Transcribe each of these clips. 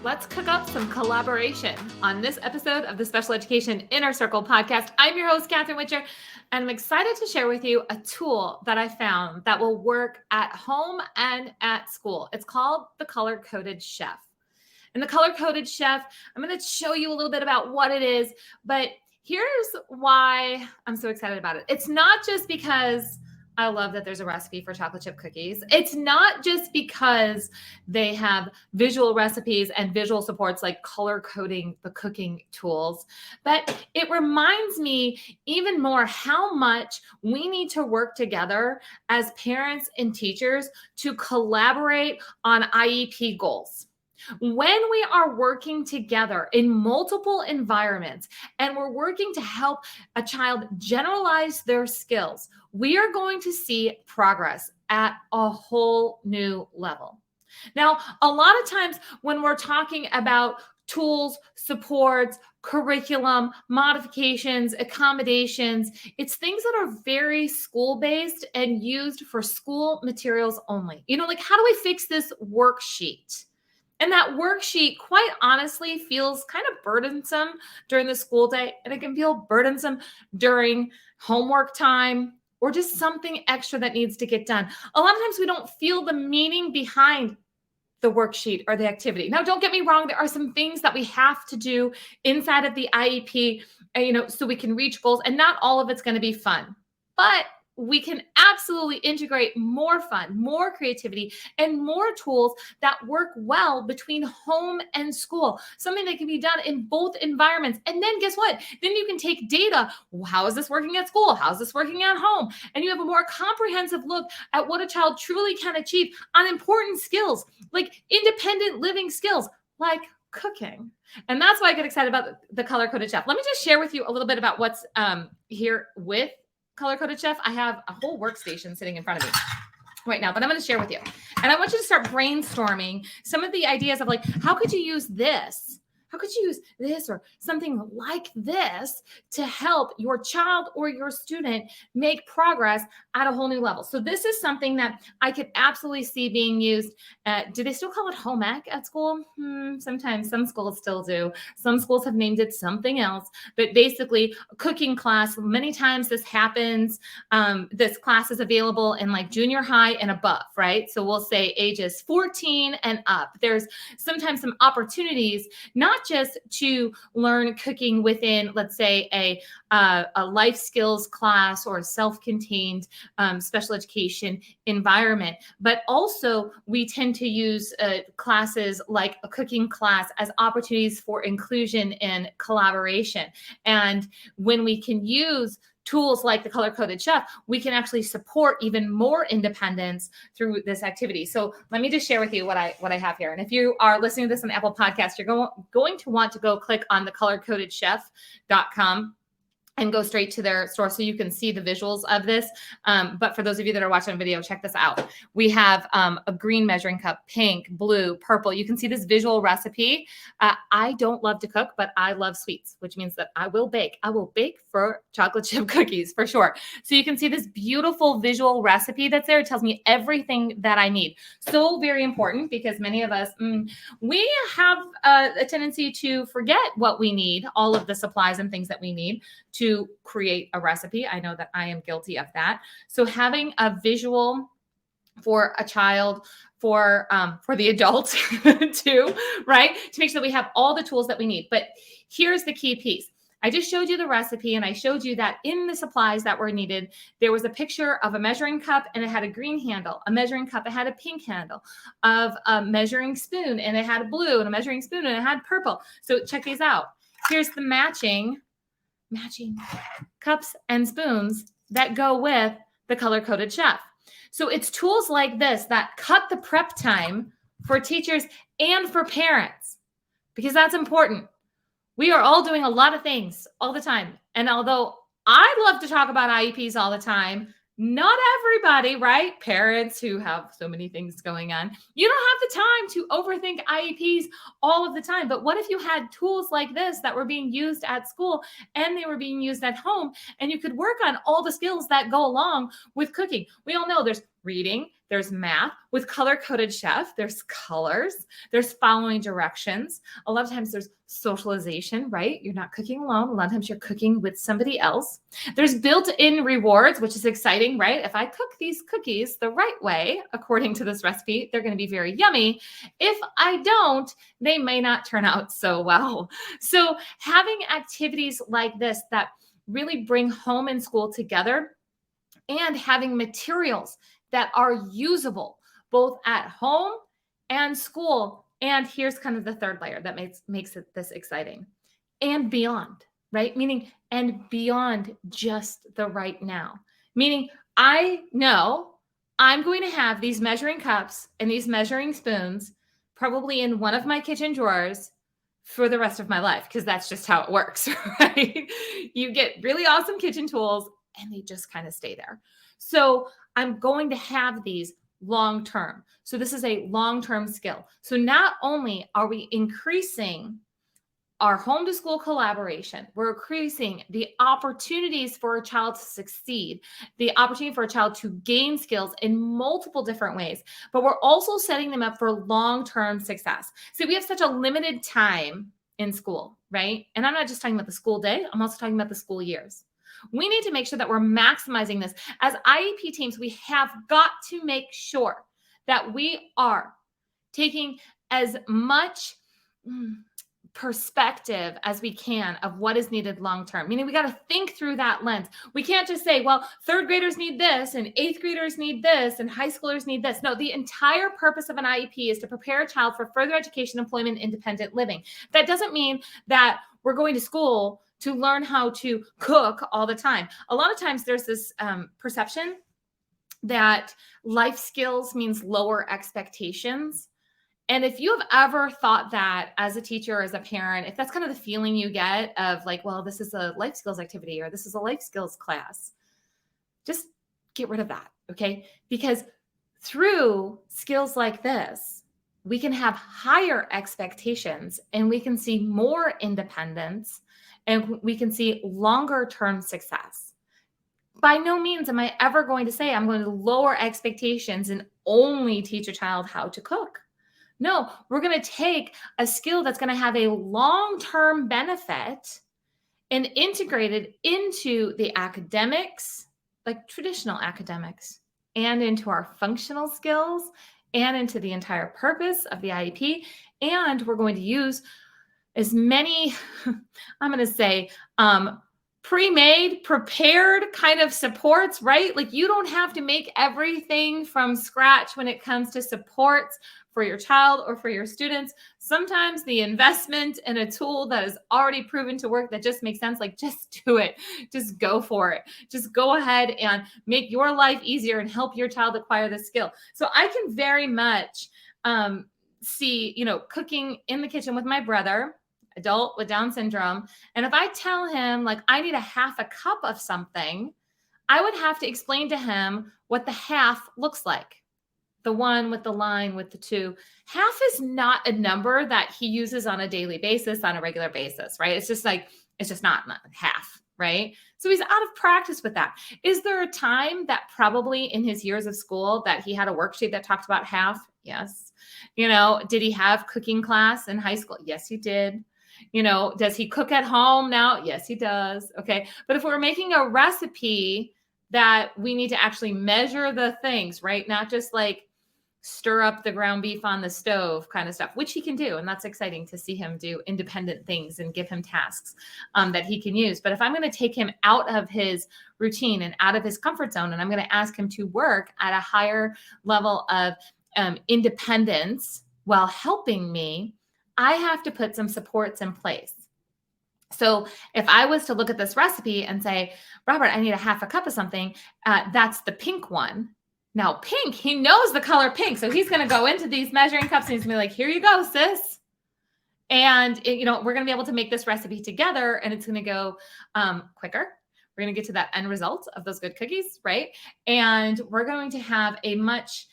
Let's cook up some collaboration on this episode of the Special Education Inner Circle podcast. I'm your host, Catherine Witcher, and I'm excited to share with you a tool that I found that will work at home and at school. It's called the Color Coded Chef. And the Color Coded Chef, I'm going to show you a little bit about what it is, but here's why I'm so excited about it. It's not just because I love that there's a recipe for chocolate chip cookies. It's not just because they have visual recipes and visual supports like color coding the cooking tools, but it reminds me even more how much we need to work together as parents and teachers to collaborate on IEP goals. When we are working together in multiple environments and we're working to help a child generalize their skills, we are going to see progress at a whole new level. Now, a lot of times when we're talking about tools, supports, curriculum, modifications, accommodations, it's things that are very school-based and used for school materials only. Like how do we fix this worksheet? And that worksheet, quite honestly, feels kind of burdensome during the school day, and it can feel burdensome during homework time or just something extra that needs to get done. A lot of times we don't feel the meaning behind the worksheet or the activity. Now, don't get me wrong. There are some things that we have to do inside of the IEP, so we can reach goals, and not all of it's going to be fun. But we can absolutely integrate more fun, more creativity, and more tools that work well between home and school. Something that can be done in both environments. And then guess what? Then you can take data. How is this working at school? How is this working at home? And you have a more comprehensive look at what a child truly can achieve on important skills, like independent living skills, like cooking. And that's why I get excited about the Color Coded Chef. Let me just share with you a little bit about what's here with Color Coded Chef. I have a whole workstation sitting in front of me right now that I'm going to share with you. And I want you to start brainstorming some of the ideas of like, how could you use this? How could you use this or something like this to help your child or your student make progress at a whole new level? So this is something that I could absolutely see being used. Do they still call it home ec at school? Sometimes some schools still do. Some schools have named it something else, but basically a cooking class. Many times this happens. This class is available in like junior high and above, right? So we'll say ages 14 and up. There's sometimes some opportunities, not just to learn cooking within, let's say, a life skills class or a self-contained special education environment, but also we tend to use classes like a cooking class as opportunities for inclusion and collaboration. And when we can use tools like the Color Coded Chef, we can actually support even more independence through this activity. So let me just share with you what I have here. And if you are listening to this on Apple Podcast, you're going to want to go click on the colorcodedchef.com and go straight to their store so you can see the visuals of this. But for those of you that are watching video, check this out. We have a green measuring cup, pink, blue, purple. You can see this visual recipe. I don't love to cook, but I love sweets, which means that I will bake. I will bake for chocolate chip cookies for sure. So you can see this beautiful visual recipe that's there. It tells me everything that I need. So very important because many of us, we have a tendency to forget what we need, all of the supplies and things that we need to create a recipe. I know that I am guilty of that. So having a visual for a child, for the adult too, right? To make sure that we have all the tools that we need. But here's the key piece. I just showed you the recipe and I showed you that in the supplies that were needed, there was a picture of a measuring cup and it had a green handle, a measuring cup, it had a pink handle, of a measuring spoon and it had a blue, and a measuring spoon and it had purple. So check these out. Here's the matching cups and spoons that go with the Color Coded Chef. So it's tools like this that cut the prep time for teachers and for parents, because that's important. We are all doing a lot of things all the time. And although I love to talk about IEPs all the time, not everybody, right? Parents who have so many things going on, you don't have the time to overthink IEPs all of the time. But what if you had tools like this that were being used at school and they were being used at home, and you could work on all the skills that go along with cooking? We all know there's reading, there's math. With color-coded chef, there's colors, there's following directions. A lot of times there's socialization, right? You're not cooking alone. A lot of times you're cooking with somebody else. There's built-in rewards, which is exciting, right? If I cook these cookies the right way, according to this recipe, they're going to be very yummy. If I don't, they may not turn out so well. So having activities like this that really bring home and school together, and having materials that are usable both at home and school. And here's kind of the third layer that makes it this exciting, and beyond, right? Meaning, and beyond just the right now. Meaning, I know I'm going to have these measuring cups and these measuring spoons probably in one of my kitchen drawers for the rest of my life, because that's just how it works, right? You get really awesome kitchen tools and they just kind of stay there. So I'm going to have these long term. So this is a long-term skill. So not only are we increasing our home to school collaboration, we're increasing the opportunities for a child to succeed, the opportunity for a child to gain skills in multiple different ways, but we're also setting them up for long-term success. So we have such a limited time in school, right? And I'm not just talking about the school day, I'm also talking about the school years. We need to make sure that we're maximizing this. As IEP teams, we have got to make sure that we are taking as much perspective as we can of what is needed long-term. Meaning we got to think through that lens. We can't just say, well, third graders need this and eighth graders need this and high schoolers need this. No, the entire purpose of an IEP is to prepare a child for further education, employment, independent living. That doesn't mean that we're going to school to learn how to cook all the time. A lot of times there's this perception that life skills means lower expectations. And if you have ever thought that as a teacher, as a parent, if that's kind of the feeling you get of like, well, this is a life skills activity or this is a life skills class, just get rid of that, okay? Because through skills like this, we can have higher expectations and we can see more independence and we can see longer term success. By no means am I ever going to say I'm going to lower expectations and only teach a child how to cook. No, we're going to take a skill that's going to have a long-term benefit and integrate it into the academics, like traditional academics, and into our functional skills and into the entire purpose of the IEP. And we're going to use as many, I'm going to say, pre-made, prepared kind of supports, right? Like you don't have to make everything from scratch when it comes to supports for your child or for your students. Sometimes the investment in a tool that is already proven to work, that just makes sense, like just do it. Just go for it. Just go ahead and make your life easier and help your child acquire the skill. So I can very much see, cooking in the kitchen with my brother, adult with Down syndrome. And if I tell him like I need a half a cup of something, I would have to explain to him what the half looks like. The one with the line with the two. Half is not a number that he uses on a daily basis, on a regular basis, right? It's just not half, right? So he's out of practice with that. Is there a time that probably in his years of school that he had a worksheet that talked about half? Yes. Did he have cooking class in high school? Yes, he did. Does he cook at home now? Yes, he does. Okay. But if we're making a recipe that we need to actually measure the things, right? Not just like stir up the ground beef on the stove kind of stuff, which he can do. And that's exciting to see him do independent things and give him tasks that he can use. But if I'm going to take him out of his routine and out of his comfort zone, and I'm going to ask him to work at a higher level of independence while helping me, I have to put some supports in place. So if I was to look at this recipe and say, Robert, I need a half a cup of something, that's the pink one. Now pink, he knows the color pink. So he's going to go into these measuring cups and he's going to be like, here you go, sis. And we're going to be able to make this recipe together and it's going to go quicker. We're going to get to that end result of those good cookies, right? And we're going to have a much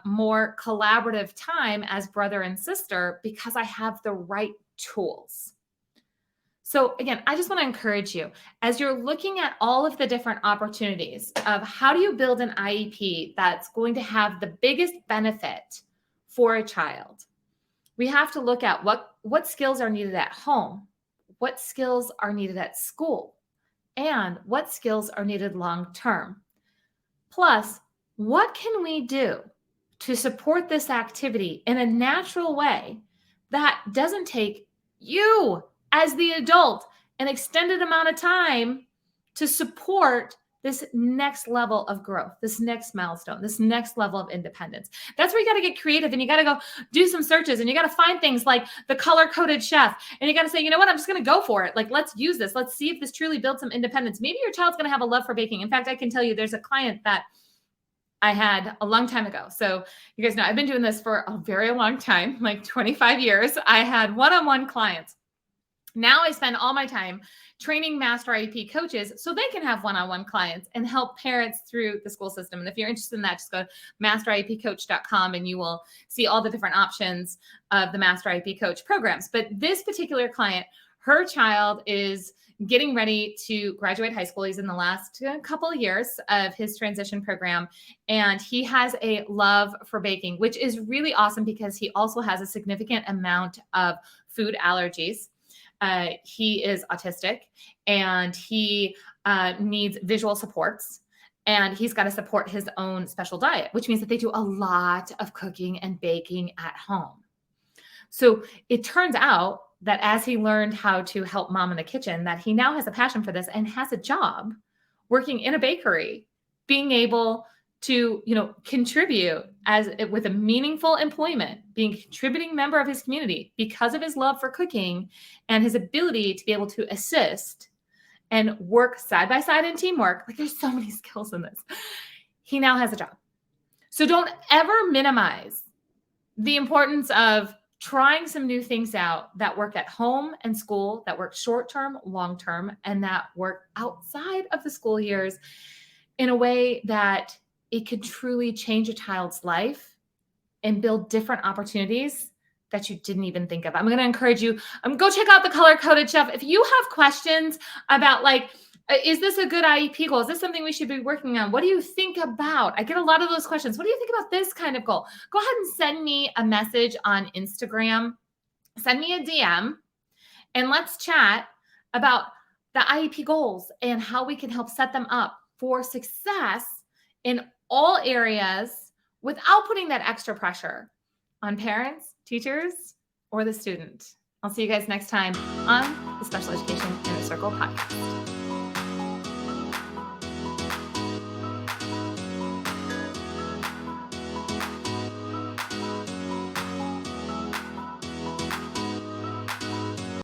more collaborative time as brother and sister because I have the right tools. So again, I just want to encourage you as you're looking at all of the different opportunities of how do you build an IEP that's going to have the biggest benefit for a child. We have to look at what skills are needed at home, what skills are needed at school, and what skills are needed long term. Plus, what can we do to support this activity in a natural way that doesn't take you as the adult an extended amount of time to support this next level of growth, this next milestone, this next level of independence. That's where you got to get creative and you got to go do some searches and you got to find things like the color-coded chef. And you got to say, you know what, I'm just going to go for it. Like, let's use this. Let's see if this truly builds some independence. Maybe your child's going to have a love for baking. In fact, I can tell you there's a client that I had a long time ago. So you guys know I've been doing this for a very long time, like 25 years. I had one-on-one clients. Now I spend all my time training master IEP coaches so they can have one-on-one clients and help parents through the school system. And if you're interested in that, just go to masteriepcoach.com and you will see all the different options of the Master IEP Coach programs. But this particular client, her child is getting ready to graduate high school. He's in the last couple of years of his transition program, and he has a love for baking, which is really awesome because he also has a significant amount of food allergies. He is autistic and he needs visual supports, and he's got to support his own special diet, which means that they do a lot of cooking and baking at home. So it turns out that as he learned how to help mom in the kitchen, that he now has a passion for this and has a job working in a bakery, being able to, contribute with a meaningful employment, being a contributing member of his community because of his love for cooking and his ability to be able to assist and work side by side in teamwork. Like, there's so many skills in this. He now has a job. So don't ever minimize the importance of trying some new things out that work at home and school, that work short-term, long-term, and that work outside of the school years in a way that it could truly change a child's life and build different opportunities that you didn't even think of. I'm going to encourage you, go check out the color-coded chef. If you have questions about is this a good IEP goal? Is this something we should be working on? What do you think about? I get a lot of those questions. What do you think about this kind of goal? Go ahead and send me a message on Instagram. Send me a DM and let's chat about the IEP goals and how we can help set them up for success in all areas without putting that extra pressure on parents, teachers, or the student. I'll see you guys next time on the Special Education Inner Circle podcast.